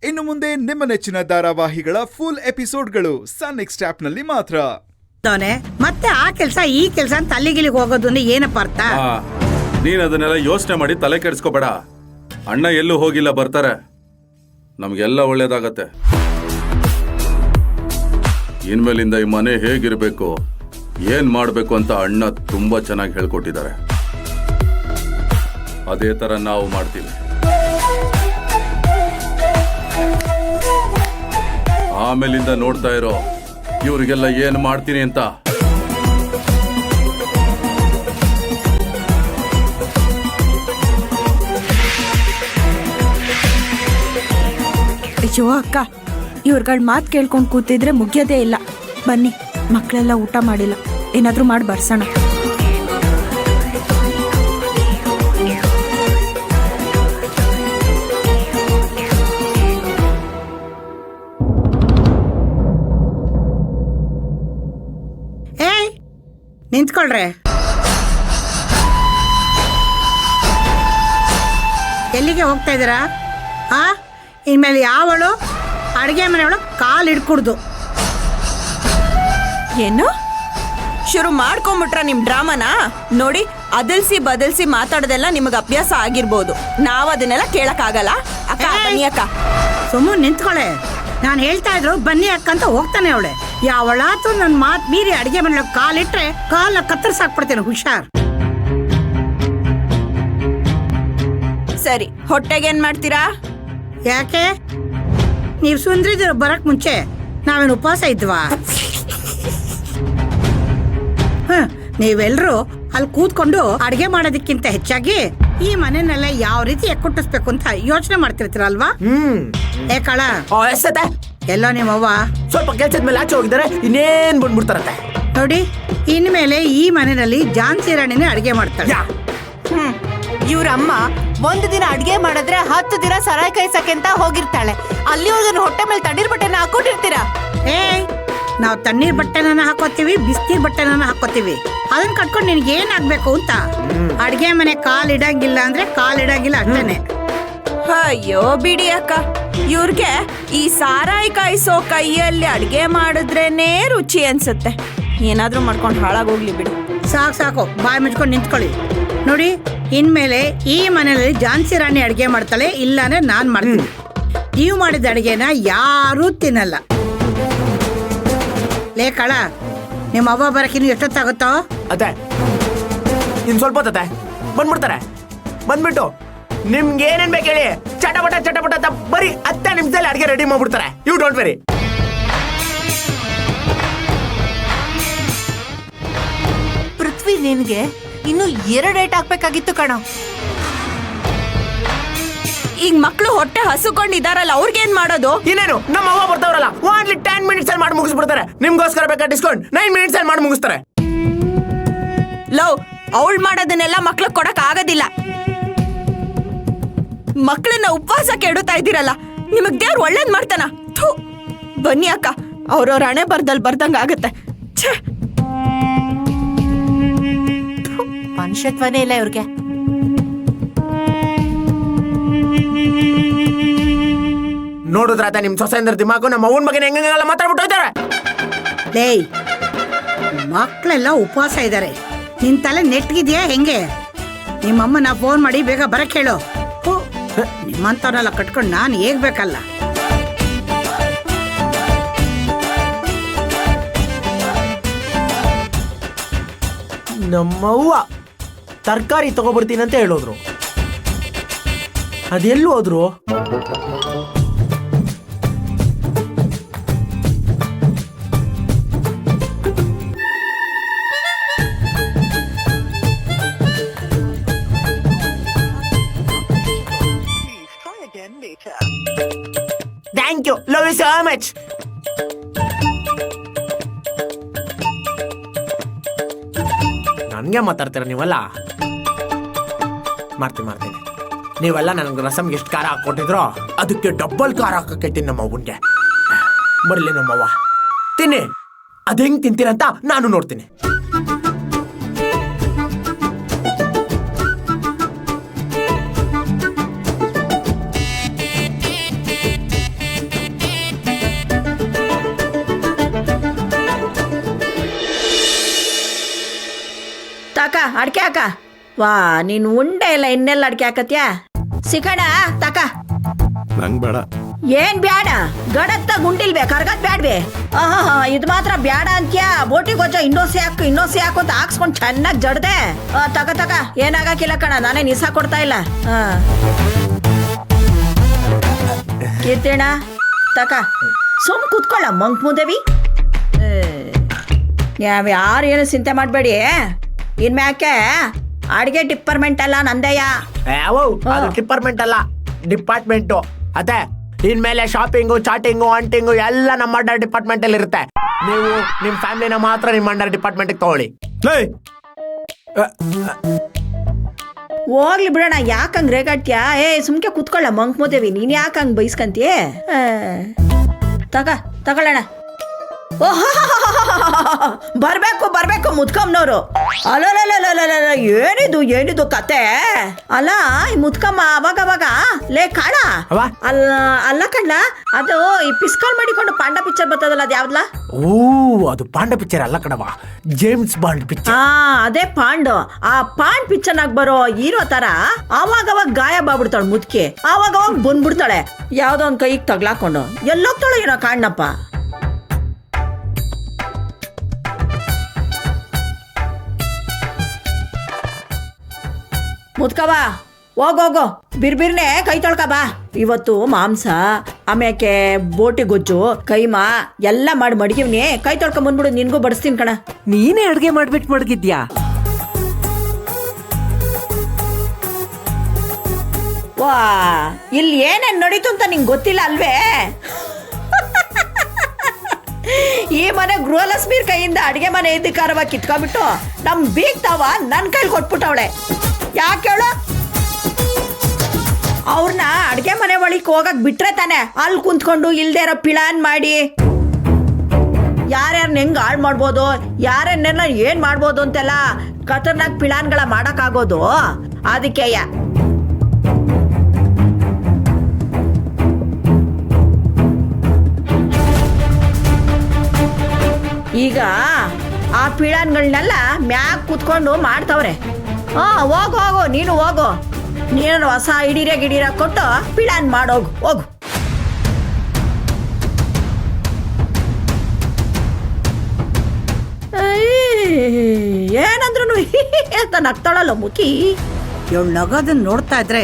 ಇನ್ನು ಮುಂದೆ ನಿಮ್ಮ ನೆಚ್ಚಿನ ಧಾರಾವಾಹಿಗಳ ಫುಲ್ ಎಪಿಸೋಡ್ಗಳು ಸನ್ ನೆಕ್ಸ್ಟ್ ಆಪ್ನಲ್ಲಿ ಮಾತ್ರ. ಮತ್ತೆ ಆ ಕೆಲಸ ಈ ಕೆಲಸ ಅಂತ ಅಲ್ಲಿಗಿಲಿಗೆ ಹೋಗೋದು ಏನಪ್ಪ ಅರ್ಥ? ನೀನ್ ಅದನ್ನೆಲ್ಲ ಯೋಚನೆ ಮಾಡಿ ತಲೆ ಕೆಡಿಸ್ಕೋಬೇಡ. ಅಣ್ಣ ಎಲ್ಲೂ ಹೋಗಿಲ್ಲ, ಬರ್ತಾರೆ. ನಮ್ಗೆಲ್ಲ ಒಳ್ಳೇದಾಗತ್ತೆ. ಇನ್ಮೇಲಿಂದ ಈ ಮನೆ ಹೇಗಿರ್ಬೇಕು, ಏನ್ ಮಾಡ್ಬೇಕು ಅಂತ ಅಣ್ಣ ತುಂಬಾ ಚೆನ್ನಾಗಿ ಹೇಳ್ಕೊಟ್ಟಿದ್ದಾರೆ. ಅದೇ ತರ ನಾವು ಮಾಡ್ತೀವಿ. ಆಮೇಲಿಂದ ನೋಡ್ತಾ ಇರೋ ಇವ್ರಿಗೆಲ್ಲ ಏನ್ ಮಾಡ್ತೀನಿ ಅಂತ. ಅಯ್ಯೋ ಅಕ್ಕ, ಇವ್ರಗಳ ಮಾತು ಕೇಳ್ಕೊಂಡು ಕೂತಿದ್ರೆ ಮುಗಿಯೋದೇ ಇಲ್ಲ. ಬನ್ನಿ, ಮಕ್ಕಳೆಲ್ಲ ಊಟ ಮಾಡಿಲ್ಲ, ಏನಾದ್ರೂ ಮಾಡಿ ಬರ್ಸೋಣ. ನಿಂತ್ಕೊಳ್ರೆ. ಎಲ್ಲಿಗೆ ಹೋಗ್ತಾ ಇದ್ದೀರಾ? ಇನ್ಮೇಲೆ ಯಾವಳು ಅಡುಗೆ ಮನೆಯೊಳಗೆ ಕಾಲು ಹಿಡ್ಕುಡ್ದು. ಏನು ಶುರು ಮಾಡ್ಕೊಂಬಿಟ್ರ ನಿಮ್ ಡ್ರಾಮಾನ? ನೋಡಿ, ಅದಲ್ಸಿ ಬದಲ್ಸಿ ಮಾತಾಡೋದೆಲ್ಲ ನಿಮಗೆ ಅಭ್ಯಾಸ ಆಗಿರ್ಬೋದು. ನಾವು ಅದನ್ನೆಲ್ಲ ಕೇಳಕ್ಕಾಗಲ್ಲ. ಅಕ್ಕ ಬನ್ನಿ ಅಕ್ಕ. ಸುಮ್ಮನೆ ನಿಂತ್ಕೊಳೆ. ನಾನು ಹೇಳ್ತಾ ಇದ್ರು ಬನ್ನಿ ಅಕ್ಕ ಅಂತ ಹೋಗ್ತಾನೆ ಅವಳೆ. ಯಾವಳಾತು ನನ್ನ ಮಾತು ಮೀರಿ ಅಡುಗೆ ಮನೆಯೊಳಗೆ ಕಾಲಿಟ್ರೆ ಕಾಲ ಕತ್ತರಿಸಾಕ್ಬಿಡ್ತೇನೆ, ಹುಷಾರ್. ಸರಿ, ಹೊಟ್ಟೆಗೇನ್ ಮಾಡ್ತೀರಾ? ಯಾಕೆ ನೀವು ಸುಂದ್ರಿದ್ರು ಬರಕ್ ಮುಂಚೆ ನಾವೇನು ಉಪವಾಸ ಇದ್ವಾ? ನೀವೆಲ್ರೂ ಅಲ್ಲಿ ಕೂತ್ಕೊಂಡು ಅಡ್ಗೆ ಮಾಡೋದಕ್ಕಿಂತ ಹೆಚ್ಚಾಗಿ ಈ ಮನೆನೆಲ್ಲ ಯಾವ ರೀತಿ ಎಕ್ಕುಟ್ಟಿಸ್ಬೇಕು ಅಂತ ಯೋಚನೆ ಮಾಡ್ತಿರ್ತೀರಲ್ವಾ? ಏ ಕಳ, ಎಲ್ಲೋ ನಿಮ್ಮವ್ವ ಸ್ವಲ್ಪ ಕೆಲ್ಸದ ಮೇಲೆ ಆಚೆ ಹೋಗಿದ್ದಾರೆ, ಇನ್ನೇನ್ ಬಂದ್ಬಿಡ್ತಾರತ್ತೆ. ನೋಡಿ, ಇನ್ಮೇಲೆ ಈ ಮನೆಯಲ್ಲಿ ಝಾನ್ಸಿ ರಾಣಿನೇ ಅಡ್ಗೆ ಮಾಡ್ತಾಳೆ. ಇವ್ರ ಅಮ್ಮ ಒಂದು ದಿನ ಅಡ್ಗೆ ಮಾಡಿದ್ರೆ 10 ದಿನ ಸರಾಯಿ ಕಾಯ್ಸಕ್ಕೆ ಅಂತ ಹೋಗಿರ್ತಾಳೆ. ಅಲ್ಲಿವರೆಗೂ ಹೊಟ್ಟೆ ಮೇಲೆ ತಣ್ಣೀರ್ ಬಟ್ಟೆನ ಹಾಕೊಂಡಿರ್ತೀರಾ? ನಾವು ತಣ್ಣೀರ್ ಬಟ್ಟೆನ ಹಾಕೋತೀವಿ, ಬಿಸ್ನೀರ್ ಬಟ್ಟೆನ ಹಾಕೋತೀವಿ. ಅದನ್ನ ಕಟ್ಕೊಂಡು ನಿನ್ಗೆ ಏನಾಗ್ಬೇಕು ಅಂತ. ಅಡ್ಗೆ ಮನೆ ಕಾಲ್ ಇಡಂಗಿಲ್ಲ ಅಂದ್ರೆ ಕಾಲ್ ಇಡಂಗಿಲ್ಲ ಅಷ್ಟೇನೆ. ಅಯ್ಯೋ ಬಿಡಿ ಅಕ್ಕ, ಇವ್ರಿಗೆ ಈ ಸಾರಾಯಿ ಕಾಯಿಸೋ ಕೈಯಲ್ಲಿ ಅಡ್ಗೆ ಮಾಡಿದ್ರೇನೆ ರುಚಿ ಅನ್ಸುತ್ತೆ. ಏನಾದ್ರೂ ಮಾಡ್ಕೊಂಡು ಹಾಳಾಗೋಗ್ಲಿ ಬಿಡಿ. ಸಾಕು, ಬಾಯಿ ಮುಚ್ಕೊಂಡು ನಿಂತ್ಕೊಳ್ಳಿ. ನೋಡಿ, ಇನ್ಮೇಲೆ ಈ ಮನೆಯಲ್ಲಿ ಝಾನ್ಸಿ ರಾಣಿ ಅಡ್ಗೆ ಮಾಡ್ತಾಳೆ, ಇಲ್ಲಾಂದ್ರೆ ನಾನ್ ಮಾಡ್ತೀನಿ. ನೀವು ಮಾಡಿದ ಅಡ್ಗೆನ ಯಾರೂ ತಿನ್ನಲ್ಲ. ಲೇ ಕಳ, ನಿಮ್ಮ ಅವ್ವ ಬರಕಿನ್ನು ಎಷ್ಟೊತ್ತಾಗುತ್ತೋ? ಅತ್ತೆ, ಇನ್ ಸ್ವಲ್ಪ ಹೊತ್ತತೆ ಬಂದ್ಬಿಡ್ತಾರೆ. ಬಂದ್ಬಿಟ್ಟು ನಿಮ್ಗೆ ಏನೇನ್ ಬೇಕು ಹೇಳಿ, ಚಟಪಟ ಅಂತ ಬರೀ 10 ನಿಮಿಷದಲ್ಲಿ ಅಡ್ಗೆ ರೆಡಿ ಮಾಡ್ಬಿಡ್ತಾರೆ. You don't very. ಪೃಥ್ವಿ, ನಿನ್ಗೆ ಇನ್ನು 2 ಡೇಟ್ ಹಾಕ್ಬೇಕಾಗಿತ್ತು ಕಣ. ಈಗ ಮಕ್ಳು ಹೊಟ್ಟೆ ಹಸುಕೊಂಡಿದಾರಲ್ಲ, ಅವ್ರಿಗೇನ್ ಮಾಡೋದು? ಇನ್ನೇನು, ನಮ್ಮ ಅವ್ವ ಬರ್ತಾವ್ರಲ್ಲ, ಓನ್ಲಿ 10 ಮಿನಿಟ್ಸ್ ಅಲ್ಲಿ ಮಾಡಿ ಮುಗಿಸ್ಬಿಡ್ತಾರೆ. ನಿಮ್ಗೋಸ್ಕರ ಬೇಕಾ ಡಿಸ್ಕೌಂಟ್ 9 ಮಿನಿಟ್ಸ್ ಅಲ್ಲಿ ಮಾಡಿ ಮುಗಿಸ್ತಾರೆ. ಲವ್, ಅವಳು ಮಾಡೋದನ್ನೆಲ್ಲ ಮಕ್ಳಿಗೆ ಕೊಡಕ್ ಆಗೋದಿಲ್ಲ. ಮಕ್ಕಳನ್ನ ಉಪವಾಸ ಕೆಡುತ್ತಾ ಇದ್ದೀರಲ್ಲ, ನಿಮಗ್ ದೇವ್ರು ಒಳ್ಳೇದ್ ಮಾಡ್ತಾನ? ಬನ್ನಿ ಅಕ್ಕ, ಅವ್ರವ್ರ ಹಣೆ ಬರ್ದಂಗ ಆಗತ್ತೆ. ಮನುಷ್ಯತ್ವನೇ ಇಲ್ಲ ಇವ್ರಿಗೆ. ನೋಡುದ್ರಾತ ನಿಮ್ ಸೊಸೆಂದ್ರ ದಿಮಾಕು ನಮ್ಮ ಅವನ ಬಗ್ಗೆ ಹೆಂಗಲ್ಲ ಮಾತಾಡ್ಬಿಟ್ಟು ಹೋಯ್ತಾರೆ. ಲೇಯ್, ಮಕ್ಕಳೆಲ್ಲ ಉಪವಾಸ ಇದ್ದಾರೆ, ನಿನ್ ತಲೆ ನೆಟ್ಗಿದ್ಯಾ ಹೆಂಗೆ? ನಿಮ್ಮಮ್ಮನ ಫೋನ್ ಮಾಡಿ ಬೇಗ ಬರಕ್ ಹೇಳು. ನಿಮ್ಮಂತವ್ರನ್ನೆಲ್ಲ ಕಟ್ಕೊಂಡು ನಾನು ಹೇಗ್ ಬೇಕಲ್ಲ. ನಮ್ಮವ್ವ ತರಕಾರಿ ತಗೋಬರ್ತೀನಿ ಅಂತ ಹೇಳೋದ್ರು, ಅದೆಲ್ಲೂ ಹೋದ್ರು? Thank you, love you so much. ನನ್ಗೆ ಮಾತಾಡ್ತೀರ ನೀವಲ್ಲ? ಮಾಡ್ತೀನಿ. ನೀವೆಲ್ಲ ನನಗೆ ರಸಮ್ಗೆ ಎಷ್ಟು ಖಾರ ಹಾಕೊಟ್ಟಿದ್ರೋ ಅದಕ್ಕೆ ಡಬ್ಬಲ್ ಖಾರ ಹಾಕಕ್ಕೆ ನಮ್ಮ ಅವ್ವನ್ಗೆ. ಬರ್ಲಿ ನಮ್ಮವ್ವ, ತಿನ್ನಿ. ಅದ್ ಹೆಂಗ್ ತಿಂತೀರಂತ ನಾನು ನೋಡ್ತೀನಿ. ಅಡ್ಕೆ ಹಾಕ. ವಾ ನೀನ್ ಉಂಡೆ ಇಲ್ಲ ಇನ್ನೆಲ್ಲ ಅಡ್ಕೆ ಹಾಕತ್ಯಾ? ಸಿಕಣ ತಕ. ನಂಗ್ ಬೇಡ. ಏನ್ ಬ್ಯಾಡ? ಗಡತ್ತ ಗುಂಡಿಲ್ಬೇ ಕರ್ಗತ್ ಬ್ಯಾಡ್ಬೇ. ಇದು ಮಾತ್ರ ಬ್ಯಾಡ ಅಂತ್ಯಾ? ಬೋಟಿ ಗೊಜ್ಜ ಇನ್ನೋಸಿ ಹಾಕು ಅಂತ ಹಾಕ್ಸ್ಕೊಂಡ್ ಚೆನ್ನಾಗ್ ಜಡ್ದೆ. ತಕ ಏನಾಗಕ್ಕಿಲ್ಲ ಕಣ, ನಾನೇ ನಿಸಾ ಕೊಡ್ತಾ ಇಲ್ಲ. ಕೀರ್ತಿಣ ತಕ. ಸುಮ್ ಕುತ್ಕೊಳ್ಳ ಮಂಕ್ ಮುದೇವಿ. ಯಾರು ಏನು ಚಿಂತೆ ಮಾಡ್ಬೇಡಿ. ಇನ್ಮ್ಯಾಕೆ ಅಡಿಗೆ ಡಿಪಾರ್ಟ್ಮೆಂಟ್ ಅಲ್ಲ ನಂದಯ್ಯ. ಡಿಪಾರ್ಟ್ಮೆಂಟ್ ಅಲ್ಲ, ಡಿಪಾರ್ಟ್ಮೆಂಟು. ಅದೇ ಇನ್ಮೇಲೆ ಶಾಪಿಂಗು, ಚಾಟಿಂಗು, ಅಂಟಿಂಗು ಎಲ್ಲ ನಮ್ಮ ಅಂಡರ್ ಡಿಪಾರ್ಟ್ಮೆಂಟ್ ಅಲ್ಲಿ ಇರುತ್ತೆ. ನೀವು ನಿಮ್ ಫ್ಯಾಮಿಲಿನ ಮಾತ್ರ ನಿಮ್ಮ ಅಂಡರ್ ಡಿಪಾರ್ಟ್ಮೆಂಟ್ ತಗೊಳ್ಳಿ. ಹೋಗ್ಲಿ ಬಿಡೋಣ, ಯಾಕಂಗ್ ರೇಗಾಡ್ತ್ಯಾ? ಸುಮ್ಕೆ ಕುತ್ಕೊಳ್ಳ ಮಂಕ್ ಮುದೇವಿ. ನೀನ್ ಯಾಕಂಗ್ ಬೈಸ್ಕಂತೀಯ? ತಗೊಳ್ಳೋಣ. ಬರ್ಬೇಕು ಮುತ್ಕಮ್ಮನವ್ರು. ಅಲ್ಲ ಏನಿದು ಕತೆ? ಅಲ್ಲ ಈ ಮುತ್ಕಮ್ಮ ಅವಾಗ ಲೇ ಕಾಣ. ಅಲ್ಲ ಕಣ್ಣ, ಅದು ಈ ಪಿಸ್ಕಾಲ್ ಮಾಡಿಕೊಂಡು ಪಾಂಡ ಪಿಕ್ಚರ್ ಬರ್ತದಲ್ಲ, ಅದ್ ಯಾವ್ದಲ್ಲ? ಓ, ಅದು ಪಾಂಡ ಪಿಕ್ಚರ್ ಅಲ್ಲ ಕಣವ, ಜೇಮ್ಸ್ ಬಾಂಡ್ ಪಿಕ್ಚರ್. ಅದೇ ಪಾಂಡು. ಆ ಪಾಂಡ್ ಪಿಕ್ಚರ್ ನಾಗ ಬರೋ ಹೀರೋ ತರ ಅವಾಗ ಗಾಯ ಬಾಗ್ಬಿಡ್ತಾಳೆ ಮುದ್ಕೆ. ಅವಾಗ ಬಂದ್ಬಿಡ್ತಾಳೆ, ಯಾವ್ದೋ ಒಂದ್ ಕೈಗೆ ತಗ್ಲಾಕೊಂಡು. ಎಲ್ಲೋಗ್ತಾಳೆ ಏನೋ ಕಾಣ್ಣಪ್ಪ. ಮುದ್ಕವ ಹೋಗೋಗೋ, ಬಿರ್ಬಿರ್ನೆ ಕೈ ತೊಳ್ಕ ಬಾ. ಇವತ್ತು ಮಾಂಸ, ಆಮ್ಯಾಕೆ ಬೋಟಿ ಗೊಜ್ಜು, ಕೈಮಾ ಎಲ್ಲ ಮಾಡಿ ಮಡಗಿವ್ನಿ. ಕೈ ತೊಳ್ಕ ಬಂದ್ಬಿಡು, ನಿನ್ಗೂ ಬಡಿಸ್ತೀನಿ ಕಣ. ನೀನೇ ಅಡ್ಗೆ ಮಾಡ್ಬಿಟ್ಟು ಮಡಗಿದ್ಯಾ? ವಾ, ಇಲ್ಲಿ ಏನೇನ್ ನಡೀತು ಅಂತ ನಿಂಗೆ ಗೊತ್ತಿಲ್ಲ ಅಲ್ವೇ? ಈ ಮನೆ ಗೃಹಲಕ್ಷ್ಮೀರ್ ಕೈಯಿಂದ ಅಡಿಗೆ ಮನೆ ಅಧಿಕಾರವಾಗಿ ಕಿತ್ಕೊಂಡ್ಬಿಟ್ಟು ನಮ್ ಬೀಗ್ತಾವ ನನ್ ಕೈಲಿ ಕೊಟ್ಬಿಟ್ಟವಳೆ. ಯಾಕೆ ಹೇಳು? ಅವ್ರನ್ನ ಅಡ್ಗೆ ಮನೆ ಒಳಗೆ ಹೋಗಕ್ ಬಿಟ್ರೆ ತಾನೆ ಅಲ್ಲಿ ಕುಂತ್ಕೊಂಡು ಇಲ್ದೇ ಇರೋ ಪ್ಲಾನ್ ಮಾಡಿ ಯಾರ್ಯಾರನ್ನ ಹೆಂಗ್ ಹಾಳು ಮಾಡ್ಬೋದು, ಯಾರನ್ನೆಲ್ಲ ಏನ್ ಮಾಡ್ಬೋದು ಅಂತೆಲ್ಲ ಖತರ್ನಾಕ್ ಪ್ಲಾನ್ಗಳ ಮಾಡಕ್ಕಾಗೋದು. ಅದಕ್ಕೆಯ ಈಗ ಆ ಪ್ಲಾನ್ಗಳನ್ನೆಲ್ಲ ಮ್ಯಾಗ್ ಕುತ್ಕೊಂಡು ಮಾಡ್ತವ್ರೆ. ಹೋಗು ನೀನು ಹೋಗು. ನೀನು ಹೊಸ ಗಿಡೀರ ಕೊಟ್ಟು ಪ್ಲಾನ್ ಮಾಡೋಗು, ಹೋಗು. ಏನಂದ್ರು ಅಂತ ನಗ್ತಾಳಲ್ಲ ಮುಖಿ. ಇವಳು ನಗೋದನ್ನ ನೋಡ್ತಾ ಇದ್ರೆ